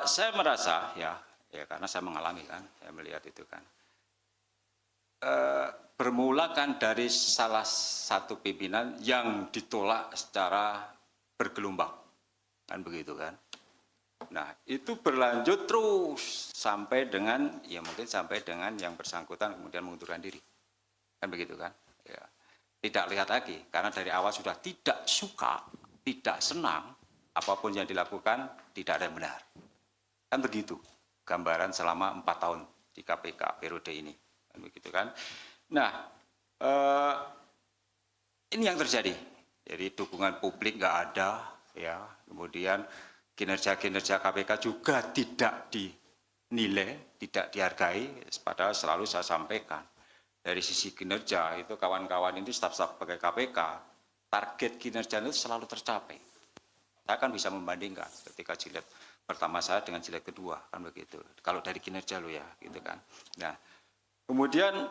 Saya merasa ya karena saya mengalami kan, saya melihat itu kan. Bermula kan dari salah satu pimpinan yang ditolak secara bergelombang, kan begitu kan. Nah itu berlanjut terus sampai dengan ya mungkin sampai dengan yang bersangkutan kemudian mengundurkan diri, kan begitu kan. Ya. Tidak lihat lagi karena dari awal sudah tidak suka, tidak senang, apapun yang dilakukan tidak ada yang benar, kan begitu gambaran selama 4 tahun di KPK periode ini, kan begitu kan. Nah ini yang terjadi, jadi dukungan publik nggak ada ya, kemudian kinerja KPK juga tidak dinilai, tidak dihargai, padahal selalu saya sampaikan dari sisi kinerja itu kawan-kawan ini staf-staf pegawai KPK target kinerja itu selalu tercapai. Saya kan bisa membandingkan ketika jilid pertama saya dengan jilid kedua, kan begitu. Kalau dari kinerja lo ya, gitu kan. Nah, kemudian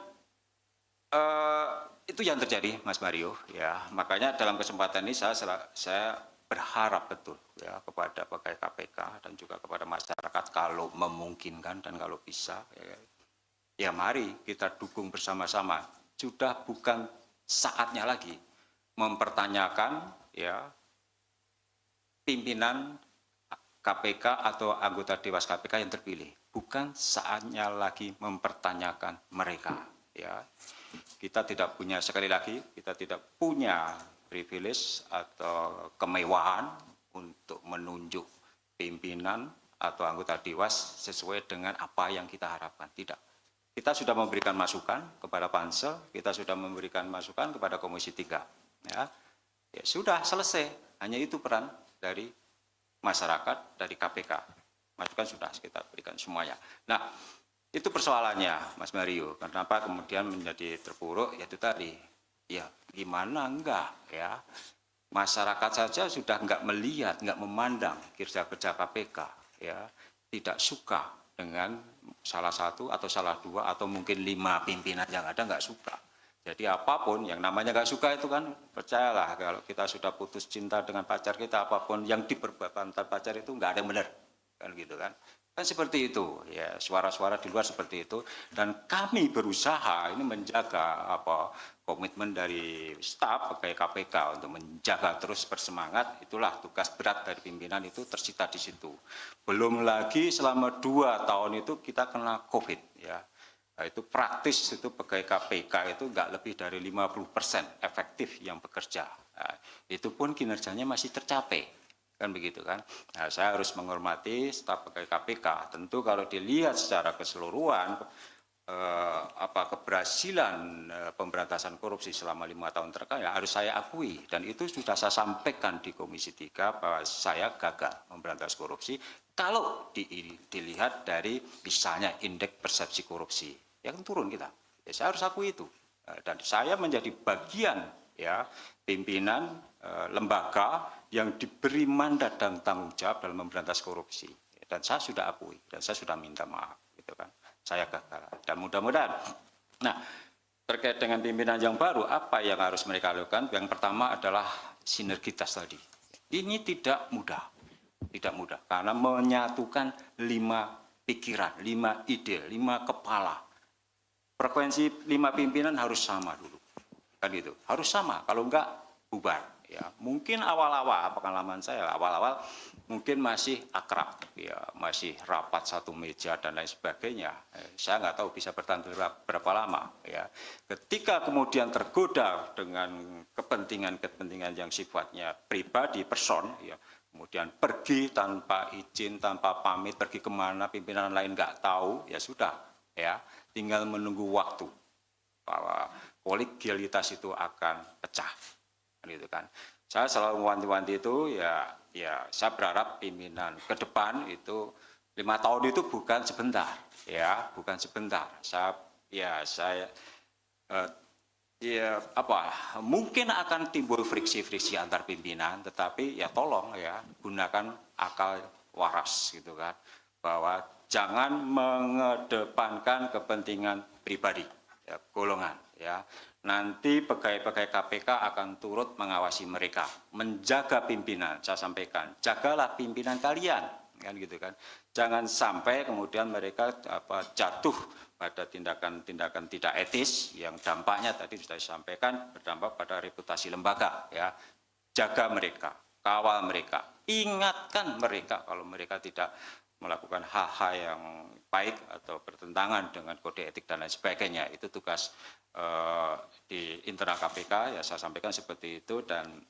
itu yang terjadi, Mas Mario. Ya, makanya dalam kesempatan ini saya berharap betul ya kepada pegawai KPK dan juga kepada masyarakat kalau memungkinkan dan kalau bisa ya mari kita dukung bersama-sama. Sudah bukan saatnya lagi mempertanyakan ya pimpinan KPK atau anggota Dewas KPK yang terpilih. Bukan saatnya lagi mempertanyakan mereka. Ya, kita tidak punya, sekali lagi, kita tidak punya privilege atau kemewahan untuk menunjuk pimpinan atau anggota Dewas sesuai dengan apa yang kita harapkan. Tidak. Kita sudah memberikan masukan kepada Pansel, kita sudah memberikan masukan kepada Komisi 3. Ya, ya sudah selesai. Hanya itu peran dari masyarakat, dari KPK. Masukan sudah kita berikan semuanya. Nah, itu persoalannya, Mas Mario. Kenapa kemudian menjadi terpuruk? Yaitu tadi, ya gimana enggak ya? Masyarakat saja sudah enggak melihat, enggak memandang kerja-kerja KPK, ya tidak suka dengan salah satu atau salah dua atau mungkin 5 pimpinan yang ada enggak suka. Jadi apapun yang namanya enggak suka itu kan, percayalah kalau kita sudah putus cinta dengan pacar kita, apapun yang diperbuat antar pacar itu enggak ada yang benar, kan gitu kan. Kan seperti itu ya, suara-suara di luar seperti itu, dan kami berusaha ini menjaga komitmen dari staf pegawai KPK untuk menjaga terus bersemangat. Itulah tugas berat dari pimpinan, itu tersita di situ. Belum lagi selama 2 tahun itu kita kena COVID ya. Nah, itu praktis itu pegawai KPK itu nggak lebih dari 50% efektif yang bekerja. Nah, itu pun kinerjanya masih tercapai. Kan begitu kan. Nah, saya harus menghormati staf pegawai KPK. Tentu kalau dilihat secara keseluruhan keberhasilan pemberantasan korupsi selama 5 tahun terakhir ya harus saya akui, dan itu sudah saya sampaikan di Komisi 3 bahwa saya gagal memberantas korupsi kalau dilihat dari misalnya indeks persepsi korupsi ya kan turun kita. Ya, saya harus akui itu. Dan saya menjadi bagian ya pimpinan lembaga yang diberi mandat dan tanggung jawab dalam memberantas korupsi, dan saya sudah akui dan saya sudah minta maaf gitu kan, saya gagal. Dan mudah-mudahan, nah terkait dengan pimpinan yang baru apa yang harus mereka lakukan? Yang pertama adalah sinergitas tadi. Ini tidak mudah karena menyatukan 5 pikiran, 5 ide, 5 kepala. Frekuensi 5 pimpinan harus sama dulu, kan gitu, harus sama, kalau enggak bubar. Ya, mungkin awal-awal pengalaman saya awal-awal mungkin masih akrab, ya masih rapat satu meja dan lain sebagainya. Saya nggak tahu bisa bertahan berapa lama. Ya, ketika kemudian tergoda dengan kepentingan yang sifatnya pribadi, person, ya kemudian pergi tanpa izin, tanpa pamit, pergi kemana pimpinan lain nggak tahu, ya sudah, ya tinggal menunggu waktu bahwa kolegialitas itu akan pecah. Gitu kan. Saya selalu mewanti-wanti itu ya saya berharap pimpinan ke depan itu 5 tahun itu bukan sebentar ya, bukan sebentar. Mungkin akan timbul friksi-friksi antar pimpinan, tetapi ya tolong ya gunakan akal waras gitu kan, bahwa jangan mengedepankan kepentingan pribadi ya, golongan ya. Nanti pegawai-pegawai KPK akan turut mengawasi mereka, menjaga pimpinan. Saya sampaikan, jagalah pimpinan kalian kan gitu kan. Jangan sampai kemudian mereka jatuh pada tindakan-tindakan tidak etis yang dampaknya tadi sudah disampaikan berdampak pada reputasi lembaga, ya. Jaga mereka, kawal mereka, ingatkan mereka kalau mereka tidak melakukan hal-hal yang baik atau bertentangan dengan kode etik dan lain sebagainya. Itu tugas di internal KPK, ya saya sampaikan seperti itu. Dan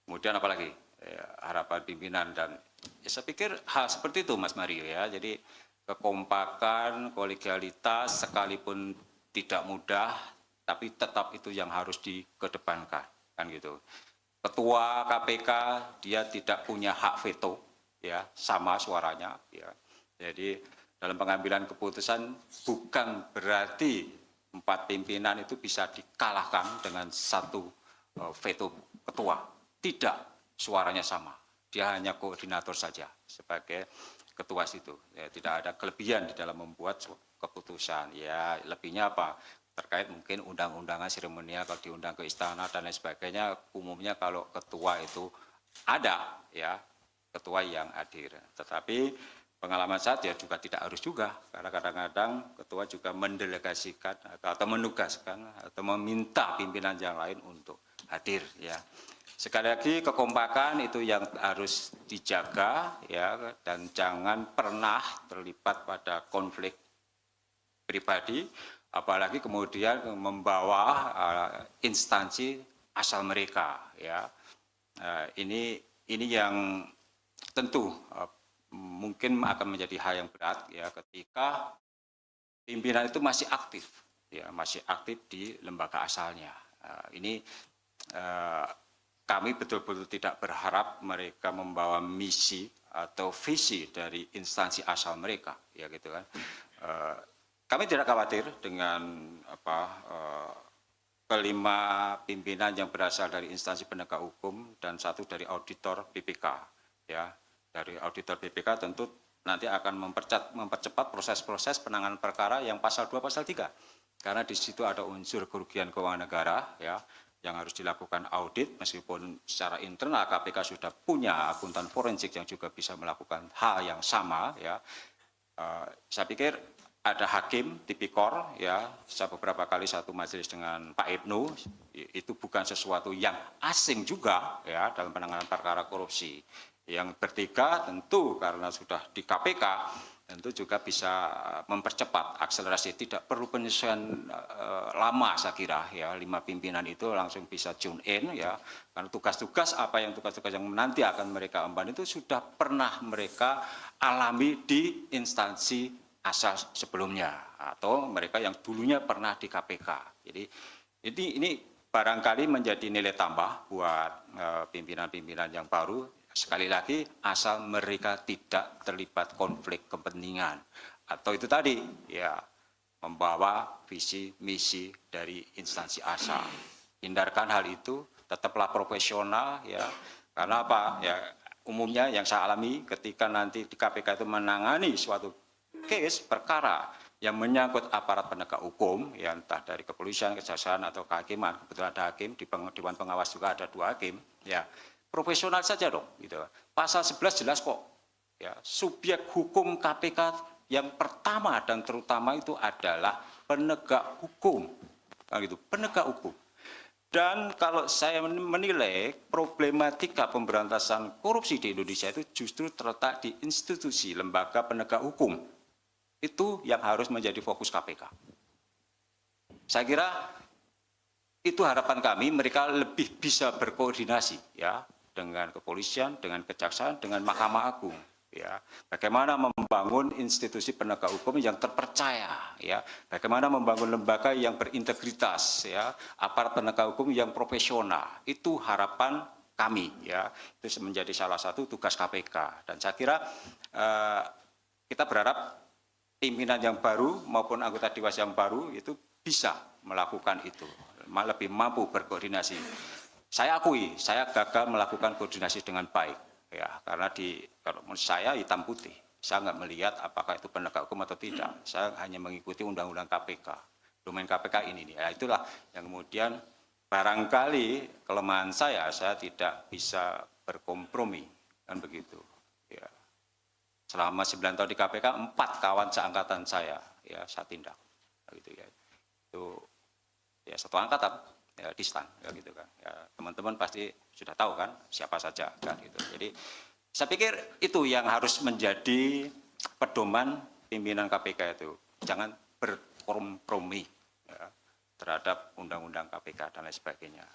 kemudian apalagi harapan pimpinan, dan ya saya pikir hal seperti itu Mas Mario, ya. Jadi kekompakan, kolegialitas sekalipun tidak mudah, tapi tetap itu yang harus dikedepankan, kan gitu. Ketua KPK dia tidak punya hak veto, ya, sama suaranya, ya. Jadi dalam pengambilan keputusan bukan berarti 4 pimpinan itu bisa dikalahkan dengan 1 veto ketua. Tidak, suaranya sama. Dia hanya koordinator saja sebagai ketua situ. Ya, tidak ada kelebihan di dalam membuat keputusan. Ya, lebihnya apa? Terkait mungkin undang-undangan seremonial, kalau diundang ke istana dan lain sebagainya, umumnya kalau ketua itu ada, ya, ketua yang hadir. Tetapi pengalaman saya juga tidak harus juga, karena kadang-kadang ketua juga mendelegasikan atau menugaskan atau meminta pimpinan yang lain untuk hadir, ya. Sekali lagi kekompakan itu yang harus dijaga, ya, dan jangan pernah terlibat pada konflik pribadi, apalagi kemudian membawa instansi asal mereka, ya. Ini yang tentu mungkin akan menjadi hal yang berat, ya, ketika pimpinan itu masih aktif, ya, masih aktif di lembaga asalnya. Ini kami betul-betul tidak berharap mereka membawa misi atau visi dari instansi asal mereka, ya gitu kan. Kami tidak khawatir dengan kelima pimpinan yang berasal dari instansi penegak hukum dan 1 dari auditor BPK, ya. Dari auditor BPK tentu nanti akan mempercepat proses-proses penanganan perkara yang pasal 2 pasal 3. Karena di situ ada unsur kerugian keuangan negara, ya, yang harus dilakukan audit, meskipun secara internal KPK sudah punya akuntan forensik yang juga bisa melakukan hal yang sama, ya. Saya pikir ada hakim tipikor, ya, saya beberapa kali satu majelis dengan Pak Ibnu, itu bukan sesuatu yang asing juga, ya, dalam penanganan perkara korupsi. Yang bertiga tentu karena sudah di KPK, tentu juga bisa mempercepat akselerasi, tidak perlu penyesuaian lama saya kira, ya. 5 pimpinan itu langsung bisa tune in, ya, karena tugas-tugas yang nanti akan mereka emban itu sudah pernah mereka alami di instansi asal sebelumnya atau mereka yang dulunya pernah di KPK. Jadi ini barangkali menjadi nilai tambah buat pimpinan-pimpinan yang baru. Sekali lagi, asal mereka tidak terlibat konflik kepentingan atau itu tadi, ya, membawa visi misi dari instansi asal. Hindarkan hal itu, tetaplah profesional, ya. Karena apa? Ya, umumnya yang saya alami ketika nanti di KPK itu menangani suatu case perkara yang menyangkut aparat penegak hukum, ya, entah dari kepolisian, kejaksaan atau kehakiman. Kebetulan ada hakim di Dewan Pengawas juga ada 2 hakim, ya. Profesional saja dong, gitu. Pasal 11 jelas kok, ya. Subjek hukum KPK yang pertama dan terutama itu adalah penegak hukum, gitu, penegak hukum. Dan kalau saya menilai problematika pemberantasan korupsi di Indonesia itu justru terletak di institusi lembaga penegak hukum. Itu yang harus menjadi fokus KPK. Saya kira itu harapan kami, mereka lebih bisa berkoordinasi, ya, dengan kepolisian, dengan kejaksaan, dengan Mahkamah Agung, ya. Bagaimana membangun institusi penegak hukum yang terpercaya, ya. Bagaimana membangun lembaga yang berintegritas, ya, aparat penegak hukum yang profesional. Itu harapan kami, ya. Itu menjadi salah satu tugas KPK. Dan saya kira kita berharap pimpinan yang baru maupun anggota dewas yang baru itu bisa melakukan itu, lebih mampu berkoordinasi. Saya akui, saya gagal melakukan koordinasi dengan baik, ya, karena kalau menurut saya hitam putih. Saya nggak melihat apakah itu penegak hukum atau tidak. Saya hanya mengikuti undang-undang KPK. Domain KPK ini, ya, itulah yang kemudian barangkali kelemahan saya tidak bisa berkompromi, kan begitu. Ya, selama 9 tahun di KPK 4 kawan seangkatan saya tindak gitu ya. Itu ya satu angkatan ya distan ya gitu kan. Ya, teman-teman pasti sudah tahu kan siapa saja kan gitu. Jadi saya pikir itu yang harus menjadi pedoman pimpinan KPK itu. Jangan berkompromi ya, terhadap undang-undang KPK dan lain sebagainya.